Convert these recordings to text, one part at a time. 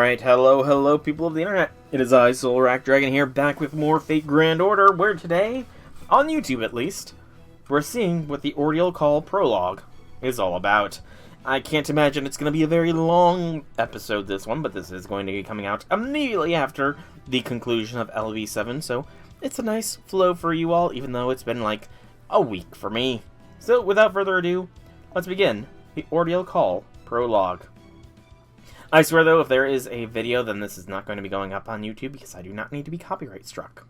Alright, hello people of the internet. It is I, Soulrack Dragon here, back with more Fate Grand Order, where today, on YouTube at least, we're seeing what the Ordeal call Prologue is all about. I can't imagine it's going to be a very long episode, this one, but this is going to be coming out immediately after the conclusion of LV7, so it's a nice flow for you all, even though it's been like a week for me. So, without further ado, let's begin the Ordeal call Prologue. I swear though, if there is a video, then this is not going to be going up on YouTube because I do not need to be copyright struck.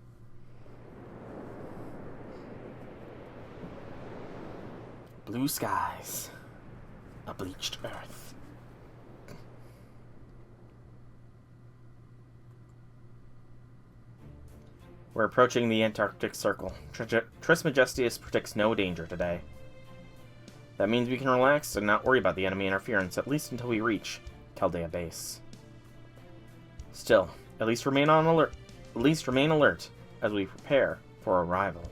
Blue skies. A bleached earth. We're approaching the Antarctic Circle. Trismegistus predicts no danger today. That means we can relax and not worry about the enemy interference, at least until we reach Chaldea base. Still, at least remain alert as we prepare for arrival.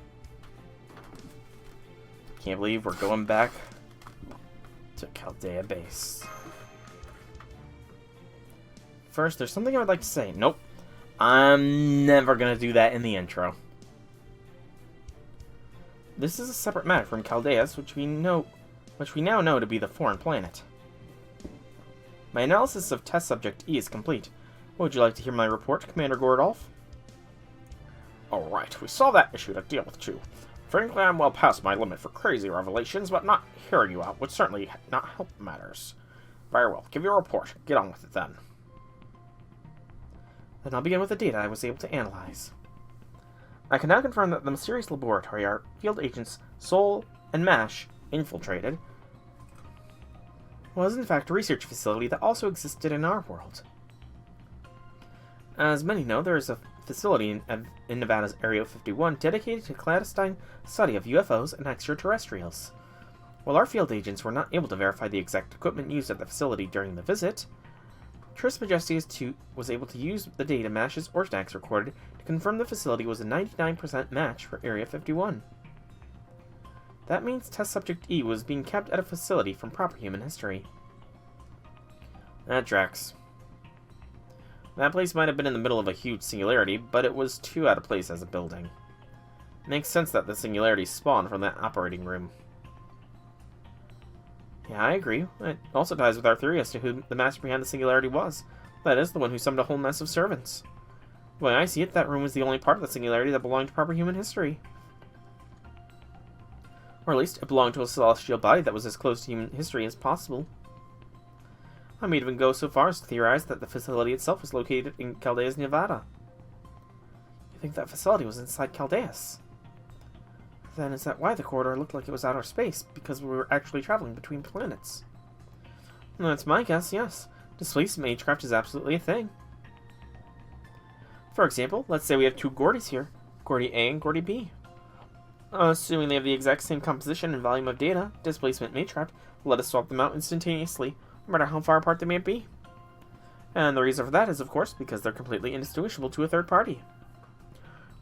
Can't believe we're going back to Chaldea base. First, there's something I would like to say. Nope. I'm never gonna do that in the intro. This is a separate matter from Chaldeas, which we now know to be the foreign planet. My analysis of test subject E is complete. Would you like to hear my report, Commander Gordolf? Alright, we saw that issue to deal with too. Frankly, I'm well past my limit for crazy revelations, but not hearing you out would certainly not help matters. Very well, give your report. Get on with it then. Then I'll begin with the data I was able to analyze. I can now confirm that the mysterious laboratory our field agents Sol and Mash infiltrated was in fact a research facility that also existed in our world. As many know, there is a facility in Nevada's Area 51 dedicated to clandestine study of UFOs and extraterrestrials. While our field agents were not able to verify the exact equipment used at the facility during the visit, Trismegistus was able to use the data Mash's Orstax recorded to confirm the facility was a 99% match for Area 51. That means test subject E was being kept at a facility from proper human history. That tracks. That place might have been in the middle of a huge singularity, but it was too out of place as a building. Makes sense that the singularity spawned from that operating room. Yeah, I agree. It also ties with our theory as to who the master behind the singularity was. That is, the one who summoned a whole mess of servants. The way I see it, that room was the only part of the singularity that belonged to proper human history. Or at least, it belonged to a celestial body that was as close to human history as possible. I might even go so far as to theorize that the facility itself was located in Chaldeas, Nevada. You think that facility was inside Chaldeas? Then is that why the corridor looked like it was outer space, because we were actually traveling between planets? Well, that's my guess, yes. Displaced magecraft is absolutely a thing. For example, let's say we have two Gordies here, Gordie A and Gordie B. Assuming they have the exact same composition and volume of data, displacement magecraft will let us swap them out instantaneously, no matter how far apart they may be. And the reason for that is, of course, because they're completely indistinguishable to a third party.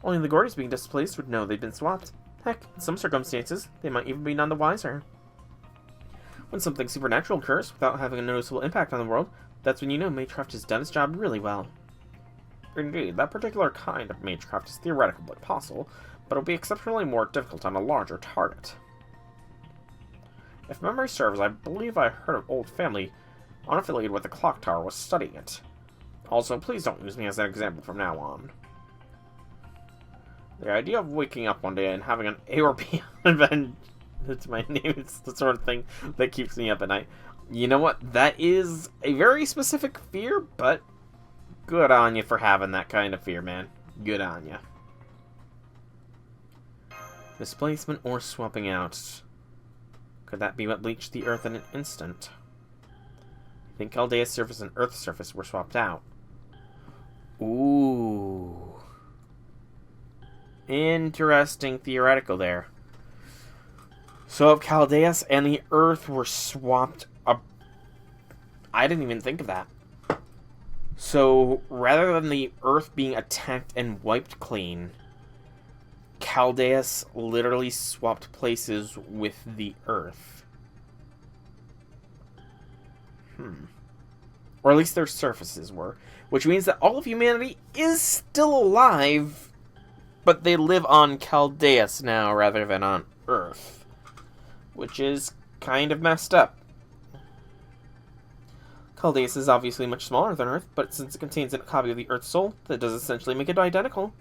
Only the Gordies being displaced would know they'd been swapped. Heck, in some circumstances, they might even be none the wiser. When something supernatural occurs without having a noticeable impact on the world, that's when you know magecraft has done its job really well. Indeed, that particular kind of magecraft is theoretically possible, but it'll be exceptionally more difficult on a larger target. If memory serves, I believe I heard of old family unaffiliated with the clock tower was studying it. Also, please don't use me as an example from now on. The idea of waking up one day and having an A or B event to my name is the sort of thing that keeps me up at night. You know what? That is a very specific fear, but good on you for having that kind of fear, man. Good on you. Displacement or swapping out. Could that be what bleached the Earth in an instant? I think Chaldea's surface and Earth's surface were swapped out. Ooh. Interesting theoretical there. So if Chaldeas and the Earth were swapped up... I didn't even think of that. So rather than the Earth being attacked and wiped clean, Chaldeas literally swapped places with the Earth. Or at least their surfaces were. Which means that all of humanity is still alive, but they live on Chaldeus now rather than on Earth. Which is kind of messed up. Chaldeus is obviously much smaller than Earth, but since it contains a copy of the Earth's soul, that does essentially make it identical.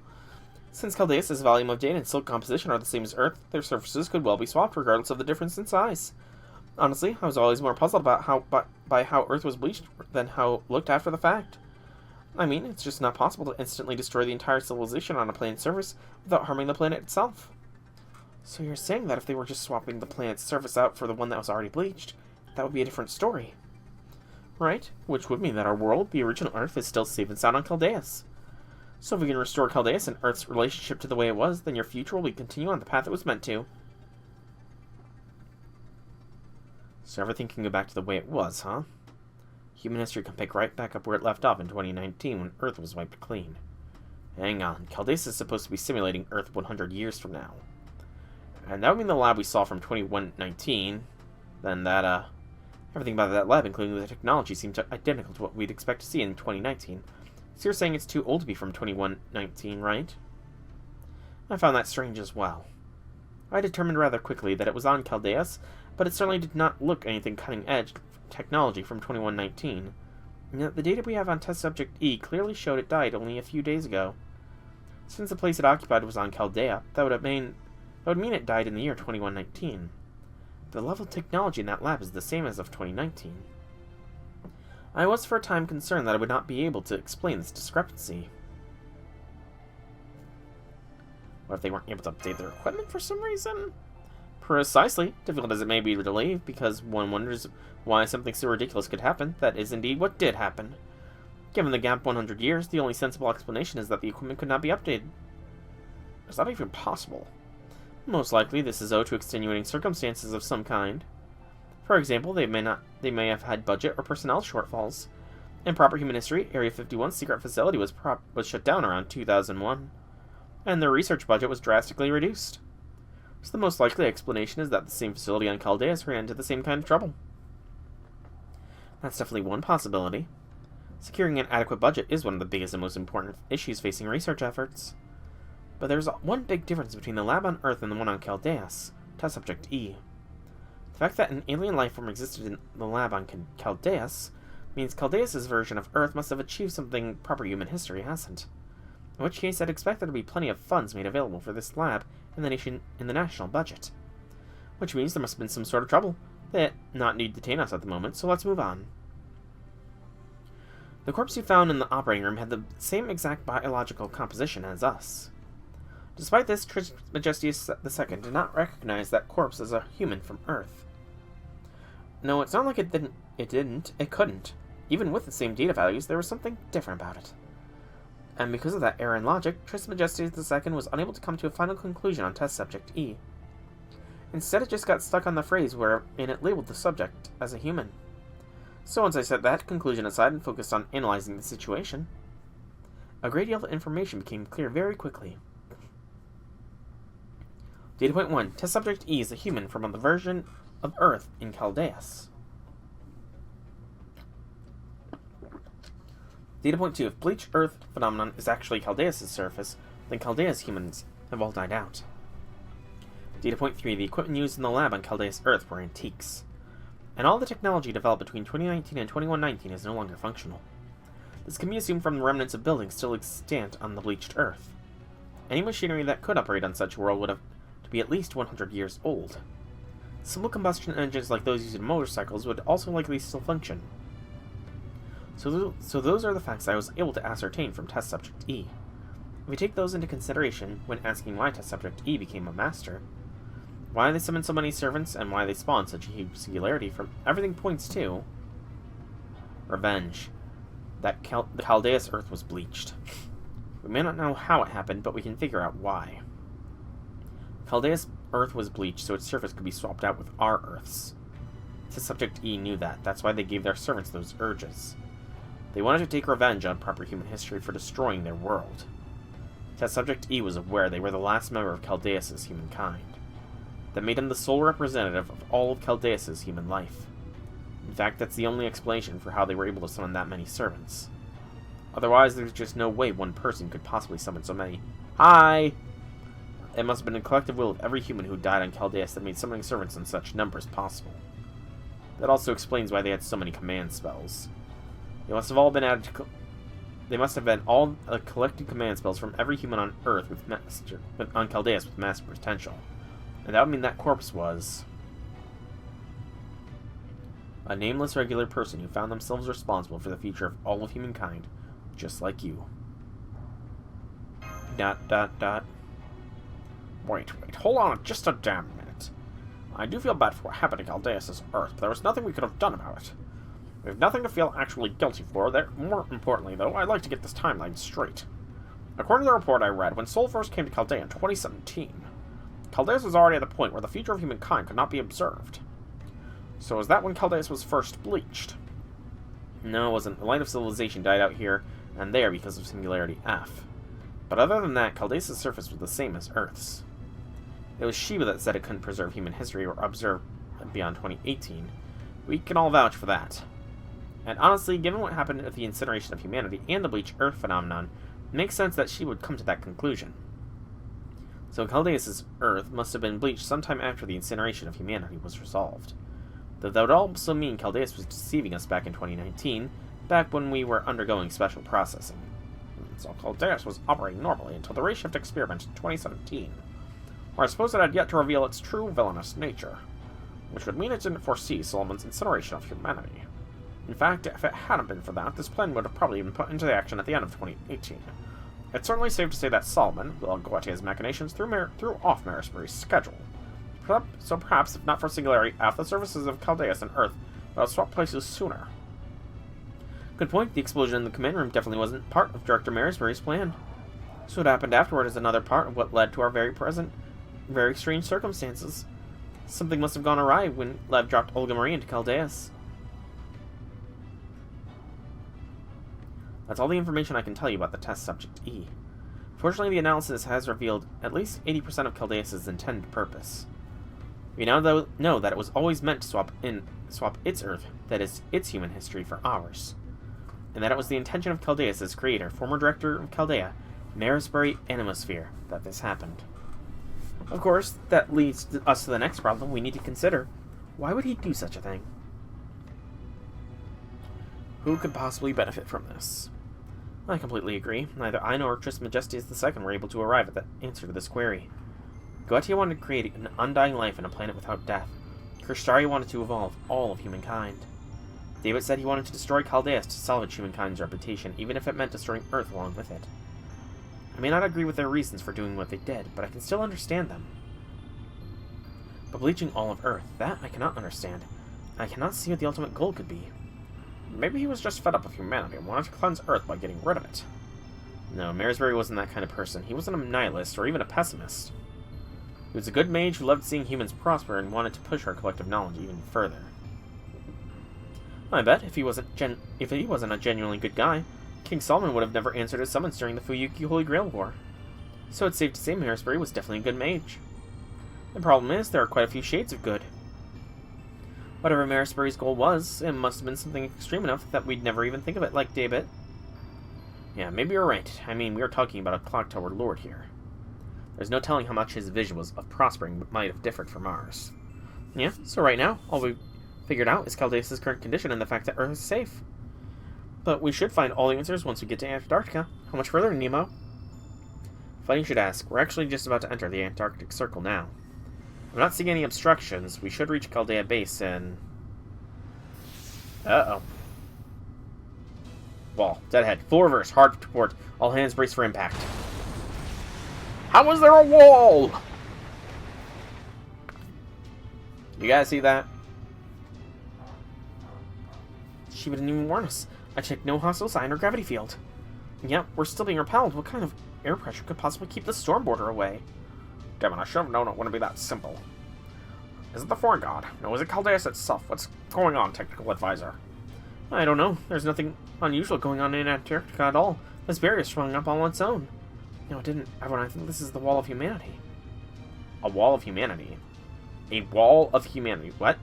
Since Chaldeus' volume of data and silk composition are the same as Earth, their surfaces could well be swapped regardless of the difference in size. Honestly, I was always more puzzled about by how Earth was bleached than how it looked after the fact. I mean, it's just not possible to instantly destroy the entire civilization on a planet's surface without harming the planet itself. So you're saying that if they were just swapping the planet's surface out for the one that was already bleached, that would be a different story. Right? Which would mean that our world, the original Earth, is still safe and sound on Chaldeus. So if we can restore Chaldeus and Earth's relationship to the way it was, then your future will continue on the path it was meant to. So everything can go back to the way it was, huh? Human history can pick right back up where it left off in 2019 when Earth was wiped clean. Hang on, Chaldeus is supposed to be simulating Earth 100 years from now. And that would mean the lab we saw from 2119, then that, everything about that lab, including the technology, seemed identical to what we'd expect to see in 2019. So you're saying it's too old to be from 2119, right? I found that strange as well. I determined rather quickly that it was on Chaldeus, but it certainly did not look anything cutting-edge technology from 2119. And yet the data we have on Test Subject E clearly showed it died only a few days ago. Since the place it occupied was on Chaldea, that would mean it died in the year 2119. The level of technology in that lab is the same as of 2019. I was for a time concerned that I would not be able to explain this discrepancy. What if they weren't able to update their equipment for some reason? Precisely. Difficult as it may be to believe, because one wonders why something so ridiculous could happen. That is indeed what did happen. Given the gap 100 years, the only sensible explanation is that the equipment could not be updated. Is that even possible? Most likely, this is owed to extenuating circumstances of some kind. For example, they may have had budget or personnel shortfalls. In proper human history, Area 51's secret facility was shut down around 2001, and their research budget was drastically reduced. So the most likely explanation is that the same facility on Chaldeus ran into the same kind of trouble. That's definitely one possibility. Securing an adequate budget is one of the biggest and most important issues facing research efforts. But there's one big difference between the lab on Earth and the one on Chaldeus, Test Subject E. The fact that an alien life form existed in the lab on Chaldeus means Chaldeus' version of Earth must have achieved something proper human history hasn't. In which case, I'd expect there to be plenty of funds made available for this lab in the national budget. Which means there must have been some sort of trouble that not need to detain us at the moment, so let's move on. The corpse you found in the operating room had the same exact biological composition as us. Despite this, Trismegistus II did not recognize that corpse as a human from Earth. No, it's not like it couldn't. Even with the same data values, there was something different about it. And because of that error in logic, Trismegistus II was unable to come to a final conclusion on Test Subject E. Instead, it just got stuck on the phrase wherein it labeled the subject as a human. So once I set that conclusion aside and focused on analyzing the situation, a great deal of information became clear very quickly. Data point 1. Test Subject E is a human from the version of Earth in Chaldeus. Data point 2. If bleached Earth phenomenon is actually Chaldeus' surface, then Chaldeus humans have all died out. Data point 3. The equipment used in the lab on Chaldeus Earth were antiques, and all the technology developed between 2019 and 2119 is no longer functional. This can be assumed from the remnants of buildings still extant on the bleached Earth. Any machinery that could operate on such a world would have to be at least 100 years old. Simple combustion engines like those used in motorcycles would also likely still function. So those are the facts I was able to ascertain from Test Subject E. If we take those into consideration when asking why Test Subject E became a master, why they summoned so many servants, and why they spawned such a huge singularity, from everything points to revenge. That the Chaldeus Earth was bleached. We may not know how it happened, but we can figure out why. Chaldeus Earth was bleached so its surface could be swapped out with our Earths. Test Subject E knew that. That's why they gave their servants those urges. They wanted to take revenge on proper human history for destroying their world. Test Subject E was aware they were the last member of Chaldeus' humankind. That made him the sole representative of all of Chaldeus' human life. In fact, that's the only explanation for how they were able to summon that many servants. Otherwise, there's just no way one person could possibly summon so many. Hi! It must have been the collective will of every human who died on Chaldeus that made summoning servants in such numbers possible. That also explains why they had so many command spells. They must have all been added to... They must have been all collected command spells from every human on Earth on Chaldeus with master potential. And that would mean that corpse was... a nameless regular person who found themselves responsible for the future of all of humankind, just like you. ... Wait, hold on just a damn minute. I do feel bad for what happened to Chaldeus' Earth, but there was nothing we could have done about it. We have nothing to feel actually guilty for. More importantly, though, I'd like to get this timeline straight. According to the report I read, when Sol first came to Chaldea in 2017, Chaldeus was already at the point where the future of humankind could not be observed. So is that when Chaldeus was first bleached? No, it wasn't. The light of civilization died out here and there because of Singularity F. But other than that, Chaldeus' surface was the same as Earth's. It was Sheba that said it couldn't preserve human history or observe beyond 2018. We can all vouch for that. And honestly, given what happened with the incineration of humanity and the bleach Earth phenomenon, it makes sense that she would come to that conclusion. So Chaldeus' Earth must have been bleached sometime after the incineration of humanity was resolved. Though that would also mean Chaldeus was deceiving us back in 2019, back when we were undergoing special processing. So Chaldeus was operating normally until the reshift experiment in 2017, where I suppose it had yet to reveal its true villainous nature, which would mean it didn't foresee Solomon's incineration of humanity. In fact, if it hadn't been for that, this plan would have probably been put into action at the end of 2018. It's certainly safe to say that Solomon will go at his machinations threw off Marisbury's schedule. So perhaps, if not for Singularity F, the surfaces of Chaldeus and Earth would have swapped places sooner. Good point. The explosion in the command room definitely wasn't part of Director Marisbury's plan. So what happened afterward is another part of what led to our very strange circumstances. Something must have gone awry when Lev dropped Olga Marie into Chaldeus. That's all the information I can tell you about the test subject E. Fortunately, the analysis has revealed at least 80% of Chaldeus' intended purpose. We now know that it was always meant to swap its Earth, that is, its human history, for ours. And that it was the intention of Chaldeus' creator, former director of Chaldea, Marisbury Animosphere, that this happened. Of course, that leads us to the next problem we need to consider. Why would he do such a thing? Who could possibly benefit from this? I completely agree. Neither I nor Trismegistus II were able to arrive at the answer to this query. Gautier wanted to create an undying life on a planet without death. Krishtari wanted to evolve all of humankind. David said he wanted to destroy Chaldeus to salvage humankind's reputation, even if it meant destroying Earth along with it. I may not agree with their reasons for doing what they did, but I can still understand them. But bleaching all of Earth, that I cannot understand. I cannot see what the ultimate goal could be. Maybe he was just fed up with humanity and wanted to cleanse Earth by getting rid of it. No, Marisbury wasn't that kind of person. He wasn't a nihilist or even a pessimist. He was a good mage who loved seeing humans prosper and wanted to push our collective knowledge even further. I bet if he wasn't a genuinely good guy, King Solomon would have never answered his summons during the Fuyuki Holy Grail War. So it's safe to say Marisbury was definitely a good mage. The problem is, there are quite a few shades of good. Whatever Marisbury's goal was, it must have been something extreme enough that we'd never even think of it like David. Yeah, maybe you're right. I mean, we are talking about a Clock Tower Lord here. There's no telling how much his vision was of prospering might have differed from ours. Yeah, so right now, all we've figured out is Chaldeus' current condition and the fact that Earth is safe. But we should find all the answers once we get to Antarctica. How much further, Nemo? Funny you should ask. We're actually just about to enter the Antarctic Circle now. I'm not seeing any obstructions. We should reach Chaldea Base in... Uh-oh. Wall. Dead ahead. Full reverse. Hard to port. All hands brace for impact. How is there a wall? You guys see that? She didn't even warn us. I checked no hostile sign or gravity field. Yep, we're still being repelled. What kind of air pressure could possibly keep the storm border away? Damn it, I should have known it wouldn't be that simple. Is it the foreign god? No, is it Chaldeus itself? What's going on, technical advisor? I don't know. There's nothing unusual going on in Antarctica at all. This barrier sprung up all on its own. No, it didn't. Everyone, I think this is the Wall of Humanity. A Wall of Humanity? A Wall of Humanity? What?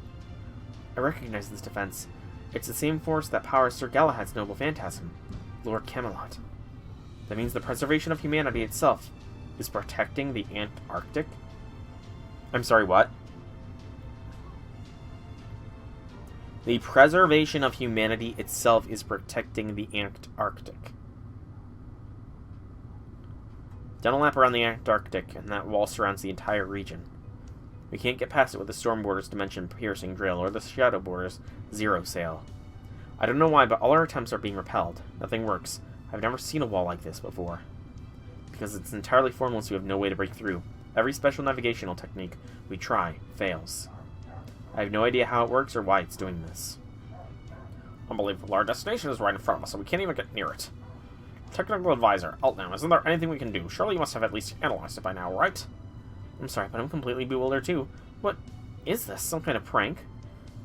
I recognize this defense. It's the same force that powers Sir Galahad's noble phantasm, Lord Camelot. That means the preservation of humanity itself is protecting the Antarctic? I'm sorry, what? The preservation of humanity itself is protecting the Antarctic. Done a lap around the Antarctic, and that wall surrounds the entire region. We can't get past it with the Storm Border's dimension-piercing drill or the Shadow Border's zero sail. I don't know why, but all our attempts are being repelled. Nothing works. I've never seen a wall like this before. Because it's entirely formless, we have no way to break through. Every special navigational technique we try fails. I have no idea how it works or why it's doing this. Unbelievable. Our destination is right in front of us, so we can't even get near it. Technical advisor, Altnow, isn't there anything we can do? Surely you must have at least analyzed it by now, right? I'm sorry, but I'm completely bewildered too. What is this? Some kind of prank?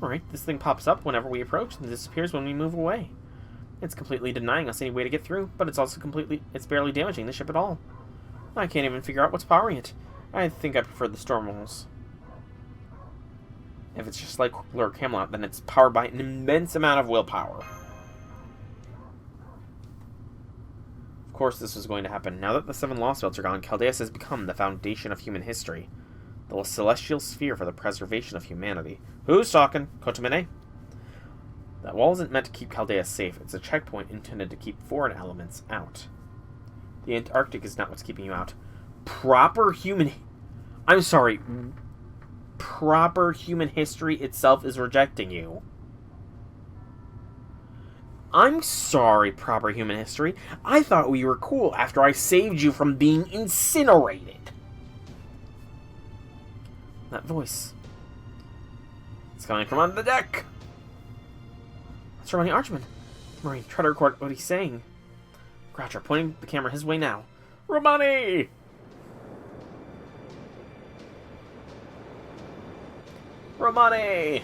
Alright, this thing pops up whenever we approach and disappears when we move away. It's completely denying us any way to get through, but it's also it's barely damaging the ship at all. I can't even figure out what's powering it. I think I prefer the storm walls. If it's just like Lord Camelot, then it's powered by an immense amount of willpower. Of course this was going to happen. Now that the 7 Lostbelts are gone, Chaldeus has become the foundation of human history. The celestial sphere for the preservation of humanity. Who's talking? Kotomine? That wall isn't meant to keep Chaldeus safe. It's a checkpoint intended to keep foreign elements out. The Antarctic is not what's keeping you out. Proper human history itself is rejecting you. I'm sorry, proper human history. I thought we were cool after I saved you from being incinerated. That voice. It's coming from on the deck. It's Romani Archman. Marie, try to record what he's saying. Croucher, pointing the camera his way now. Romani! Romani!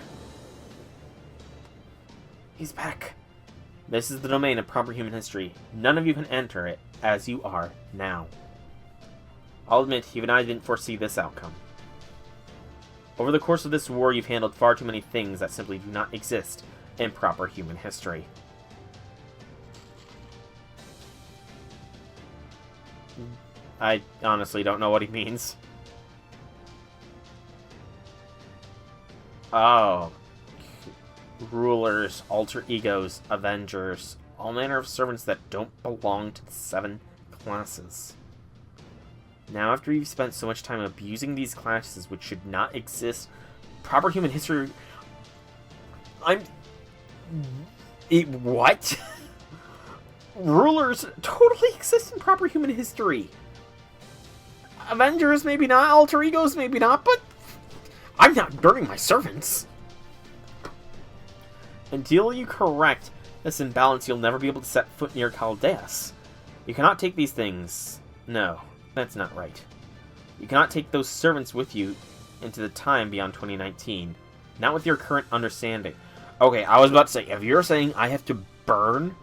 He's back. This is the domain of proper human history. None of you can enter it as you are now. I'll admit, even I didn't foresee this outcome. Over the course of this war, you've handled far too many things that simply do not exist in proper human history. I honestly don't know what he means. Oh. Rulers, alter egos, avengers, all manner of servants that don't belong to the 7 classes. Now, after you've spent so much time abusing these classes which should not exist, proper human history... What? Rulers totally exist in proper human history. Avengers, maybe not. Alter egos, maybe not. But I'm not burning my servants. Until you correct this imbalance, you'll never be able to set foot near Chaldeus. You cannot take these things... No, that's not right. You cannot take those servants with you into the time beyond 2019. Not with your current understanding. Okay, I was about to say, if you're saying I have to burn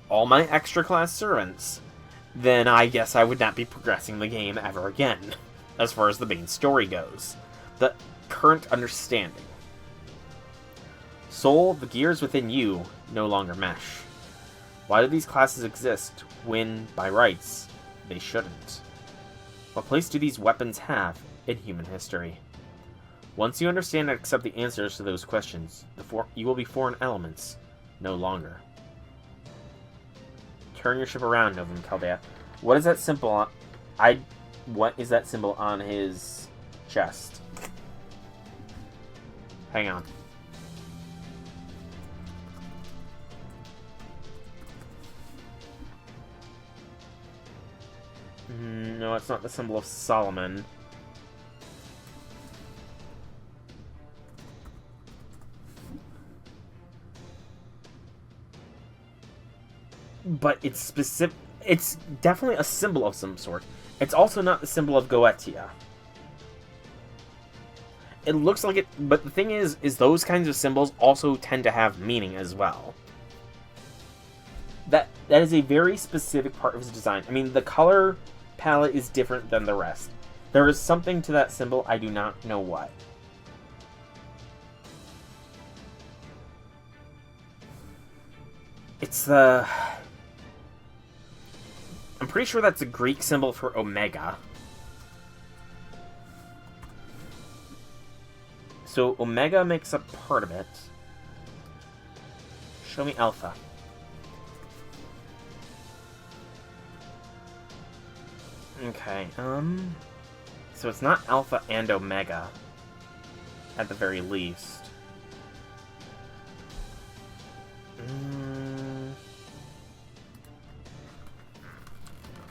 all my extra class servants, then I guess I would not be progressing the game ever again, as far as the main story goes. The current understanding. Soul, the gears within you no longer mesh. Why do these classes exist when, by rights, they shouldn't? What place do these weapons have in human history? Once you understand and accept the answers to those questions, you will be foreign elements, no longer. Turn your ship around, Novum Chaldea. What is that symbol on... What is that symbol on his chest? Hang on. No, it's not the symbol of Solomon. But it's specific. It's definitely a symbol of some sort. It's also not the symbol of Goetia. It looks like it, but the thing is those kinds of symbols also tend to have meaning as well. That is a very specific part of his design. I mean, the color palette is different than the rest. There is something to that symbol, I do not know what. It's the... I'm pretty sure that's a Greek symbol for Omega. So Omega makes up part of it. Show me Alpha. Okay, so it's not Alpha and Omega, at the very least.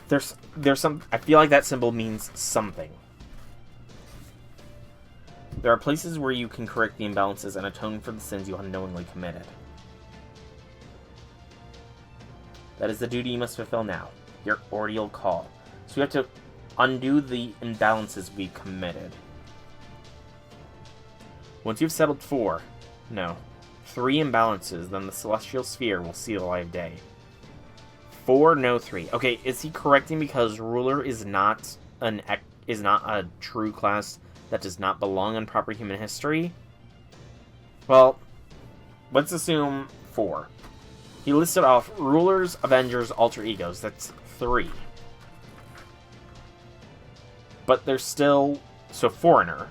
There's some... I feel like that symbol means something. There are places where you can correct the imbalances and atone for the sins you unknowingly committed. That is the duty you must fulfill now. Your Ordeal call. So we have to undo the imbalances we committed. Once you've settled 3 imbalances, then the Celestial Sphere will see the light of day. 4, no 3. Okay, is he correcting because Ruler is not a true class that does not belong in proper human history? Well, let's assume 4. He listed off Rulers, Avengers, Alter Egos. That's 3. But there's still... So, Foreigner.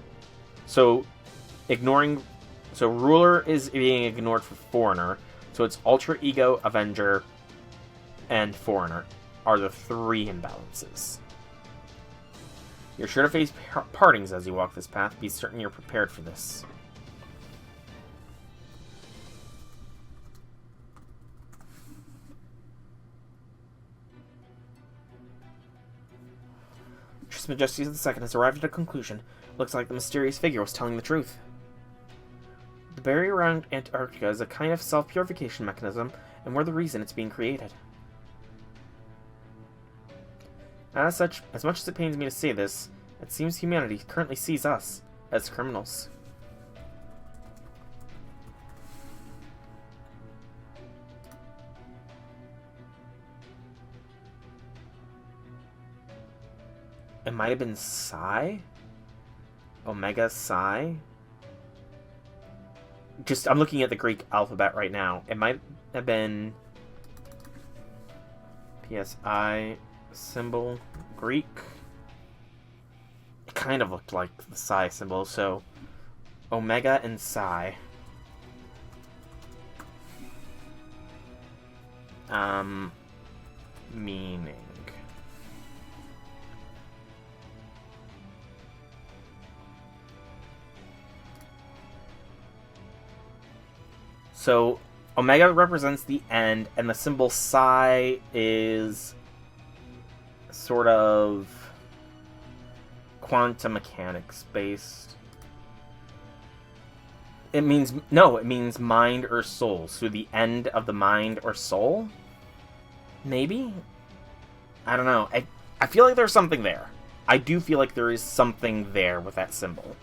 So, ignoring... So, Ruler is being ignored for Foreigner. So, it's Alter Ego, Avenger, and Foreigner are the 3 imbalances. You're sure to face partings as you walk this path. Be certain you're prepared for this. Majesties II has arrived at a conclusion. Looks like the mysterious figure was telling the truth. The barrier around Antarctica is a kind of self-purification mechanism, and we're the reason it's being created. As such, as much as it pains me to say this, it seems humanity currently sees us as criminals. It might have been Psi? Omega Psi? I'm looking at the Greek alphabet right now. It might have been PSI symbol Greek. It kind of looked like the Psi symbol, so Omega and Psi. Meaning. So, Omega represents the end, and the symbol Psi is sort of quantum mechanics based. It means mind or soul. So the end of the mind or soul? Maybe? I don't know. I feel like there's something there. I do feel like there is something there with that symbol.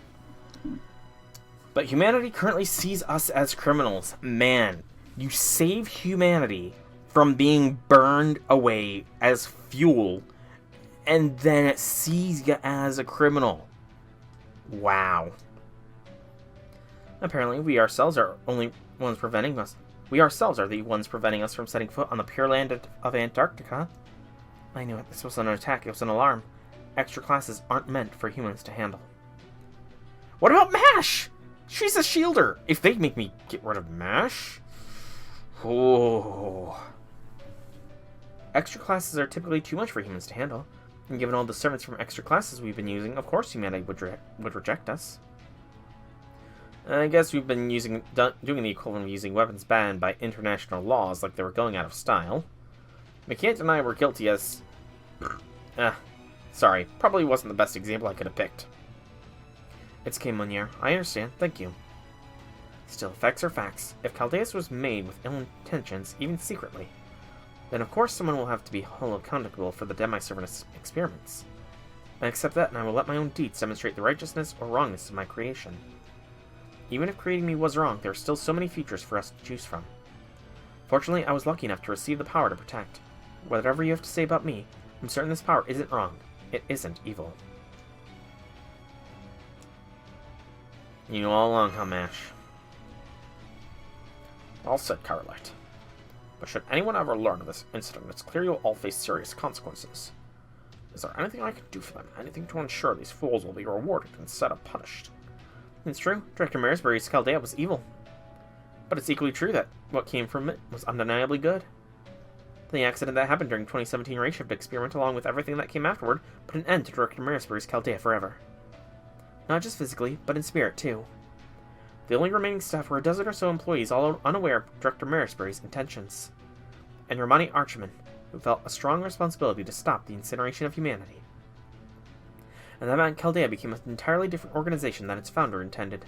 But humanity currently sees us as criminals. Man, you save humanity from being burned away as fuel, and then it sees you as a criminal. Wow. Apparently, we ourselves are the ones preventing us from setting foot on the pure land of Antarctica. I knew it. This wasn't an attack. It was an alarm. Extra classes aren't meant for humans to handle. What about MASH? She's a shielder. If they make me get rid of MASH... Oh. Extra classes are typically too much for humans to handle. And given all the servants from extra classes we've been using, of course humanity would reject us. I guess we've been doing the equivalent of using weapons banned by international laws like they were going out of style. We can't deny we're guilty as... sorry, probably wasn't the best example I could have picked. It's K. Munier. I understand. Thank you. Still, facts are facts. If Chaldeus was made with ill intentions, even secretly, then of course someone will have to be held accountable for the demi-servant experiments. I accept that, and I will let my own deeds demonstrate the righteousness or wrongness of my creation. Even if creating me was wrong, there are still so many futures for us to choose from. Fortunately, I was lucky enough to receive the power to protect. Whatever you have to say about me, I'm certain this power isn't wrong. It isn't evil. You knew all along, huh, MASH? All said, Carlet. But should anyone ever learn of this incident, it's clear you'll all face serious consequences. Is there anything I can do for them? Anything to ensure these fools will be rewarded instead of punished? It's true, Director Marisbury's Chaldea was evil. But it's equally true that what came from it was undeniably good. The accident that happened during 2017 Rayshift experiment, along with everything that came afterward, put an end to Director Marisbury's Chaldea forever. Not just physically, but in spirit, too. The only remaining staff were a dozen or so employees, all unaware of Director Marisbury's intentions. And Romani Archman, who felt a strong responsibility to stop the incineration of humanity. And that meant Chaldea became an entirely different organization than its founder intended.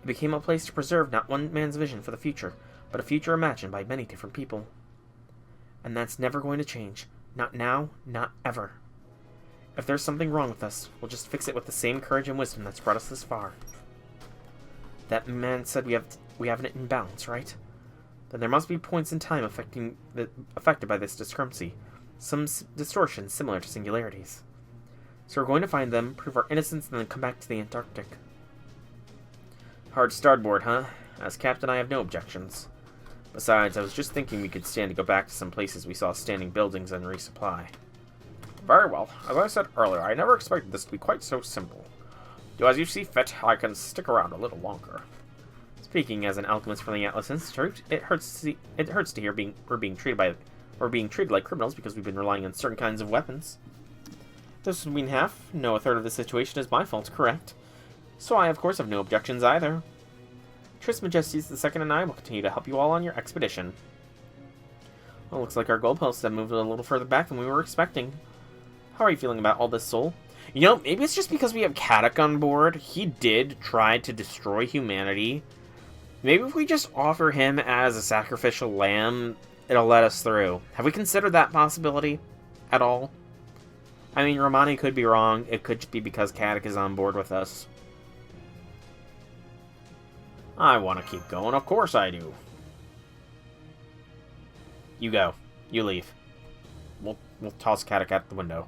It became a place to preserve not one man's vision for the future, but a future imagined by many different people. And that's never going to change. Not now, not ever. If there's something wrong with us, we'll just fix it with the same courage and wisdom that's brought us this far. That man said we have an imbalance, right? Then there must be points in time affected by this discrepancy, some distortions similar to singularities. So we're going to find them, prove our innocence, and then come back to the Antarctic. Hard starboard, huh? As captain, I have no objections. Besides, I was just thinking we could stand to go back to some places we saw standing buildings and resupply. Very well. As I said earlier, I never expected this to be quite so simple. Do as you see fit, I can stick around a little longer. Speaking as an alchemist from the Atlas Institute, it hurts to hear we're being treated like criminals because we've been relying on certain kinds of weapons. This would mean half, no, a third of the situation is my fault, correct? So I, of course, have no objections either. Trismegistus II and I will continue to help you all on your expedition. Well, looks like our goalposts have moved a little further back than we were expecting. How are you feeling about all this, Soul? You know, maybe it's just because we have Kadak on board. He did try to destroy humanity. Maybe if we just offer him as a sacrificial lamb, it'll let us through. Have we considered that possibility at all? I mean, Romani could be wrong. It could just be because Kadak is on board with us. I want to keep going. Of course I do. You go. You leave. We'll toss Kadak out the window.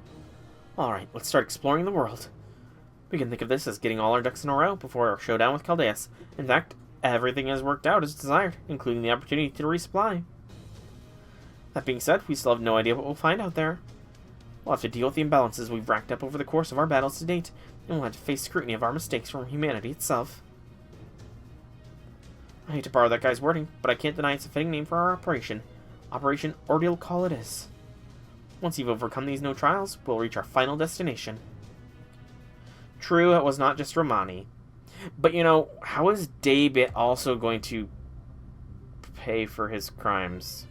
Alright, let's start exploring the world. We can think of this as getting all our ducks in a row before our showdown with Chaldeus. In fact, everything has worked out as desired, including the opportunity to resupply. That being said, we still have no idea what we'll find out there. We'll have to deal with the imbalances we've racked up over the course of our battles to date, and we'll have to face scrutiny of our mistakes from humanity itself. I hate to borrow that guy's wording, but I can't deny it's a fitting name for our operation. Operation Ordeal Call it is. Once you've overcome these no trials, we'll reach our final destination. True, it was not just Romani. But, you know, how is Daybit also going to pay for his crimes?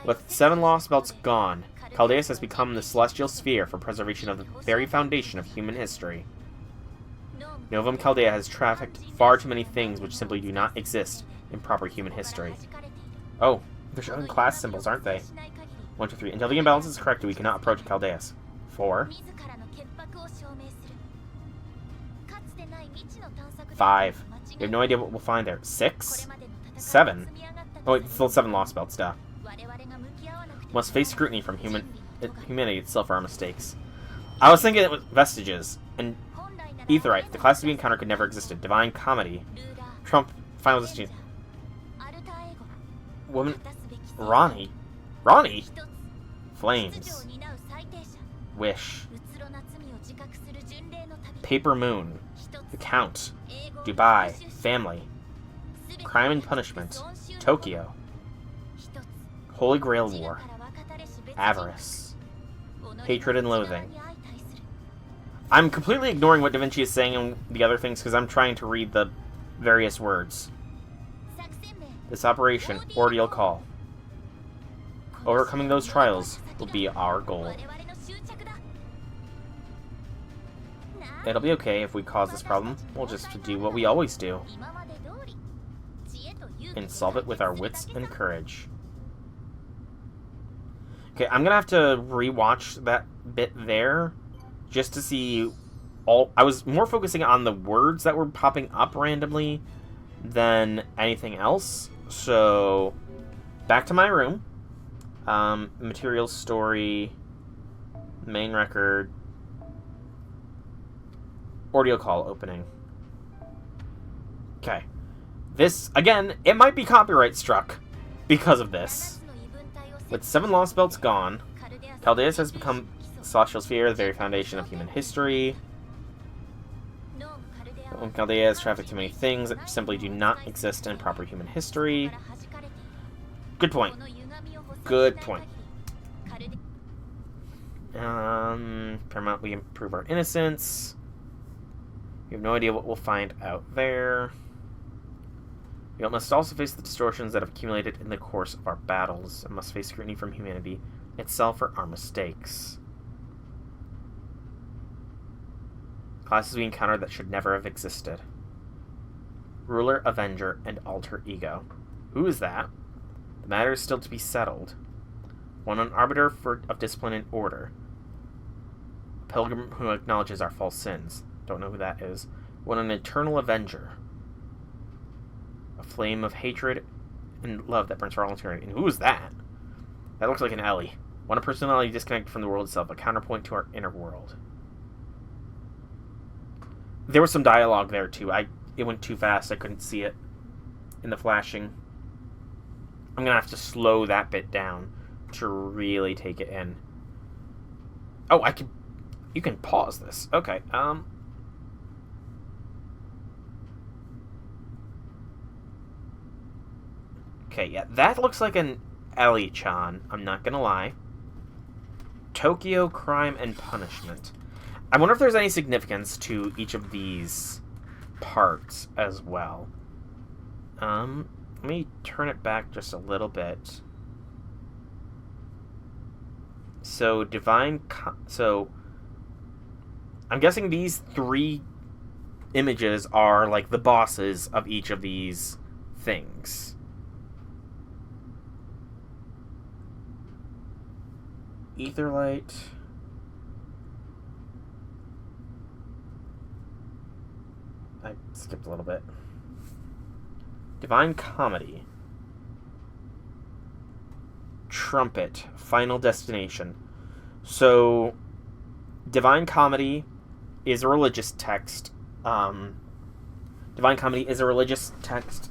With 7 Lostbelts gone, Chaldeus has become the celestial sphere for preservation of the very foundation of human history. Novum Chaldea has trafficked far too many things which simply do not exist in proper human history. Oh, they're showing class symbols, aren't they? 1, 2, 3. Until the imbalance is corrected, we cannot approach Chaldeus. 4. 5. We have no idea what we'll find there. 6. 7. Oh wait, still 7 Lostbelts, duh. Must face scrutiny from humanity itself for our mistakes. I was thinking it was vestiges. And Aetherite, the class we encounter could never existed. Divine Comedy. Trump, Final Destination. Woman. Ronnie? Ronnie? Flames. Wish. Paper Moon. The Count. Dubai. Family. Crime and Punishment. Tokyo. Holy Grail War. Avarice. Hatred and Loathing. I'm completely ignoring what Da Vinci is saying and the other things because I'm trying to read the various words. This operation, Ordeal Call. Overcoming those trials will be our goal. It'll be okay if we cause this problem. We'll just do what we always do. And solve it with our wits and courage. Okay, I'm gonna have to rewatch that bit there just to see all. I was more focusing on the words that were popping up randomly than anything else. So, back to my room. Materials, story, main record, Ordeal Call opening. Okay. This, again, it might be copyright struck, because of this. With 7 Lostbelts gone, Chaldeus has become celestial sphere, the very foundation of human history. Chaldea has trafficked too many things that simply do not exist in proper human history. Good point. Good point. Paramount, we improve our innocence. We have no idea what we'll find out there. We must also face the distortions that have accumulated in the course of our battles, and must face scrutiny from humanity itself for our mistakes. Classes we encounter that should never have existed. Ruler, Avenger, and Alter Ego. Who is that? The matter is still to be settled. One an arbiter of discipline and order. A pilgrim who acknowledges our false sins. Don't know who that is. One an eternal avenger. A flame of hatred and love that burns for all eternity. And who is that? That looks like an Ellie. One a personality disconnected from the world itself, a counterpoint to our inner world. There was some dialogue there too. It went too fast. I couldn't see it in the flashing. I'm gonna have to slow that bit down to really take it in. Oh, you can pause this. Okay. Okay, yeah, that looks like an Ellie-chan. I'm not gonna lie. Tokyo Crime and Punishment. I wonder if there's any significance to each of these parts as well. Let me turn it back just a little bit. So, so, I'm guessing these 3 images are like the bosses of each of these things. Etherlight. I skipped a little bit. Divine Comedy. Trumpet. Final Destination. So, Divine Comedy is a religious text. Divine Comedy is a religious text.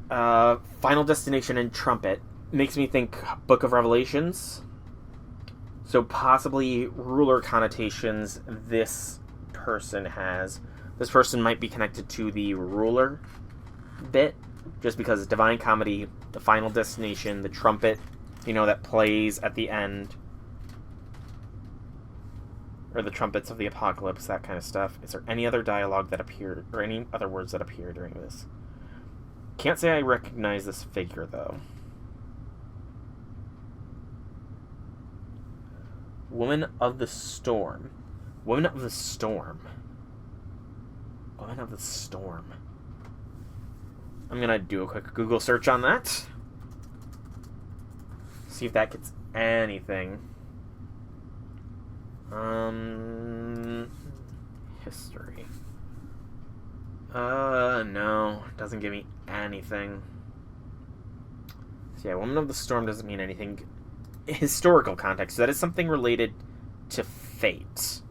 Final Destination and Trumpet makes me think Book of Revelations. So possibly ruler connotations this person has. This person might be connected to the ruler bit, just because Divine Comedy, the Final Destination, the trumpet, that plays at the end, or the trumpets of the apocalypse, that kind of stuff. Is there any other dialogue that appeared, or any other words that appear during this? Can't say I recognize this figure, though. Woman of the Storm. Woman of the Storm. Woman of the Storm. I'm gonna do a quick Google search on that. See if that gets anything. History. No. Doesn't give me anything. So yeah, Woman of the Storm doesn't mean anything. Historical context. So that is something related to fate.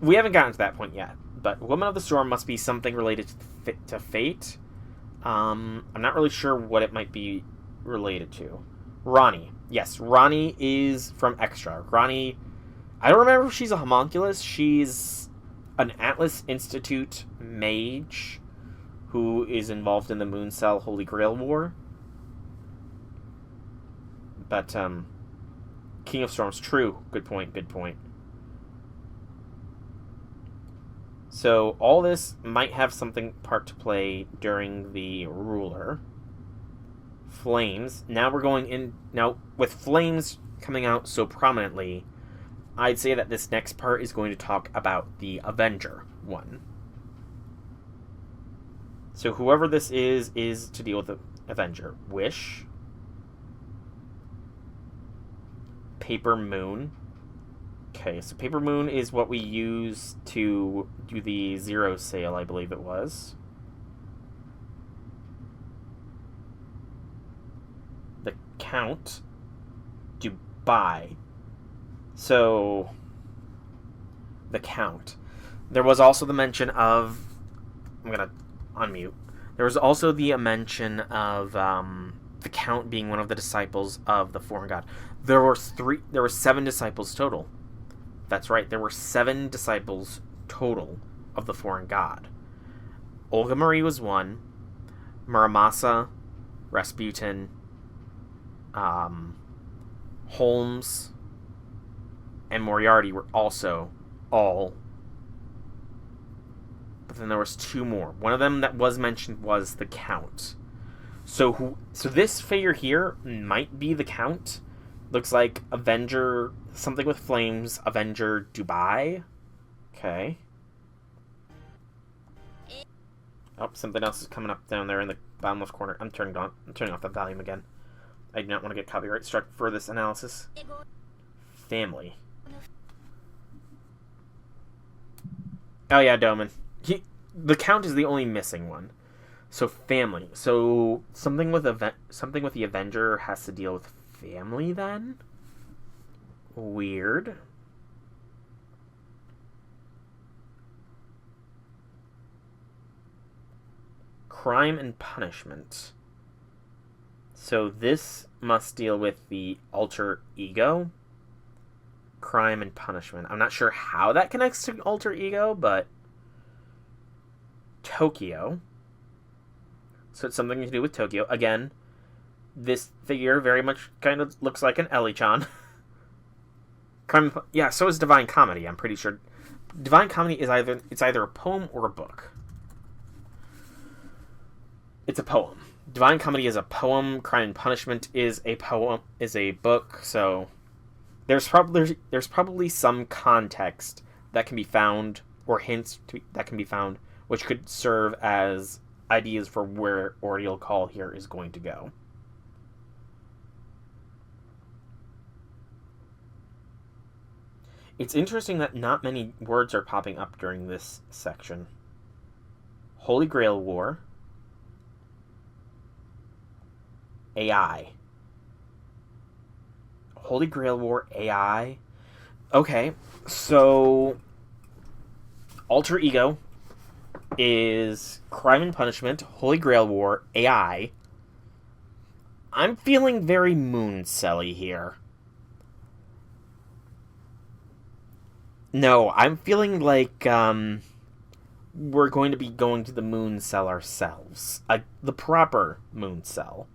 We haven't gotten to that point yet, but Woman of the Storm must be something related to fate. I'm not really sure what it might be related to. Ronnie. Yes, Ronnie is from Extra. Ronnie, I don't remember if she's a homunculus. She's an Atlas Institute mage who is involved in the Moon Cell Holy Grail War. But, King of Storms, true. Good point, good point. So, all this might have something part to play during the ruler. Flames. Now we're going in... Now, with Flames coming out so prominently, I'd say that this next part is going to talk about the Avenger one. So, whoever this is to deal with the Avenger. Wish. Paper Moon. Okay, so Paper Moon is what we use to do the Zero sale, I believe it was. The Count. Dubai. So, the Count. There was also the mention of... I'm going to unmute. There was also the mention of the Count being one of the disciples of the foreign god. There were 7 disciples total. That's right, there were 7 disciples total of the foreign god. Olga Marie was one. Muramasa, Rasputin, Holmes, and Moriarty were also all. But then there was 2 more. One of them that was mentioned was the Count. So this figure here might be the Count. Looks like Avenger, something with flames, Avenger Dubai. Okay. Oh, something else is coming up down there in the bottom left corner. I'm turning off the volume again. I do not want to get copyright struck for this analysis. Family. Oh yeah, Doman. The Count is the only missing one. So family. So something with the Avenger has to deal with family then? Weird. Crime and punishment. So this must deal with the alter ego. Crime and punishment. I'm not sure how that connects to alter ego, but Tokyo. So it's something to do with Tokyo. Again, this figure very much kind of looks like an Ellie-chan. Yeah, so is Divine Comedy, I'm pretty sure. Divine Comedy is either a poem or a book. It's a poem. Divine Comedy is a poem. Crime and Punishment is a book. So there's probably some context that can be found, or hints that can be found, which could serve as ideas for where Ordeal Call here is going to go. It's interesting that not many words are popping up during this section. Holy Grail War. AI. Holy Grail War AI. Okay, so Alter Ego is Crime and Punishment, Holy Grail War, AI. I'm feeling very Mooncelly here. No, I'm feeling like we're going to be going to the Mooncell ourselves. The proper Mooncell.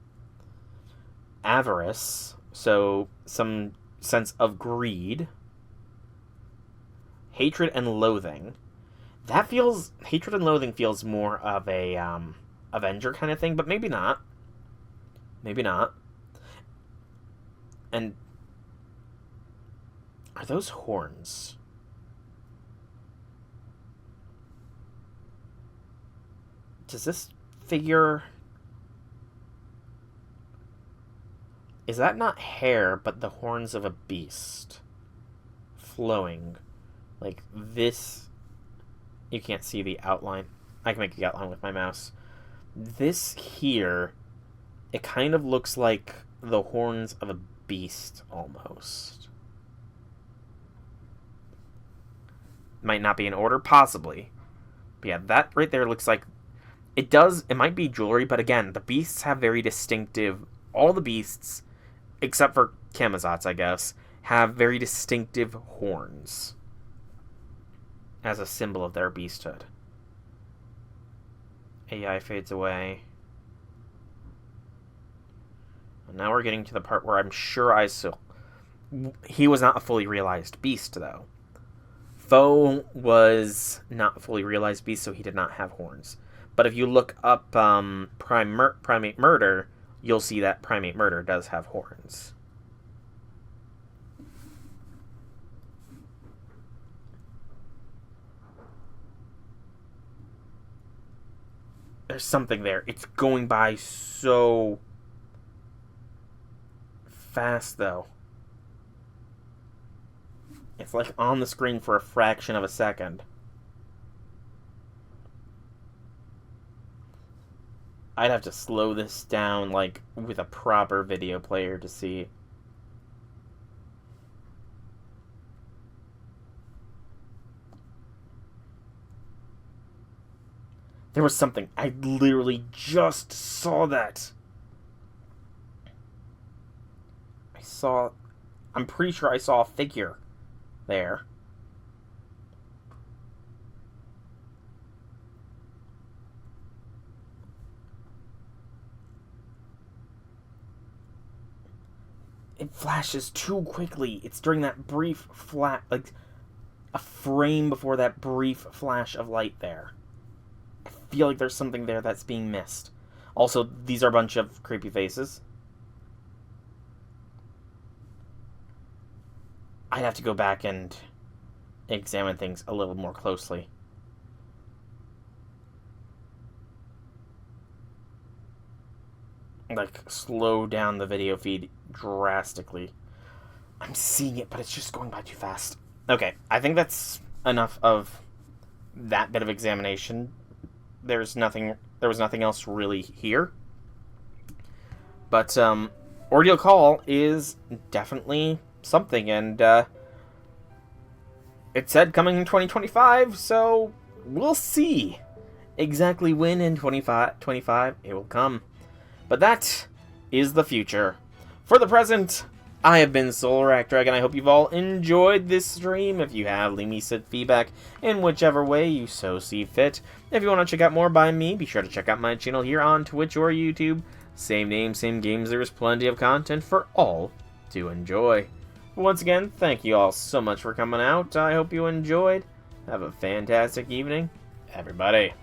Avarice, so some sense of greed. Hatred and loathing. Hatred and loathing feels more of a Avenger kind of thing, but maybe not. Maybe not. And are those horns? Does this figure... Is that not hair, but the horns of a beast? Flowing. Like this... You can't see the outline. I can make the outline with my mouse. This here, it kind of looks like the horns of a beast, almost. Might not be in order, possibly. But yeah, that right there looks like... It might be jewelry, but again, the beasts have very distinctive... All the beasts, except for Camazotz, I guess, have very distinctive horns as a symbol of their beasthood. AI fades away. And now we're getting to the part where I'm sure I saw... He was not a fully realized beast, though. Foe was not a fully realized beast, so he did not have horns. But if you look up Primate Murder, you'll see that Primate Murder does have horns. There's something there. It's going by so fast, though. It's like on the screen for a fraction of a second. I'd have to slow this down, like, with a proper video player to see. There was something. I literally just saw that. I'm pretty sure I saw a figure there. It flashes too quickly. It's during that brief like a frame before that brief flash of light there. I feel like there's something there that's being missed. Also, these are a bunch of creepy faces. I'd have to go back and examine things a little more closely. Like, slow down the video feed drastically. I'm seeing it, but it's just going by too fast. Okay, I think that's enough of that bit of examination. There was nothing else really here. But, Ordeal Call is definitely something, and, it said coming in 2025, so we'll see exactly when in 2025 it will come. But that is the future. For the present, I have been Solarak Dragon. I hope you've all enjoyed this stream. If you have, leave me some feedback in whichever way you so see fit. If you want to check out more by me, be sure to check out my channel here on Twitch or YouTube. Same name, same games. There's plenty of content for all to enjoy. Once again, thank you all so much for coming out. I hope you enjoyed. Have a fantastic evening, everybody.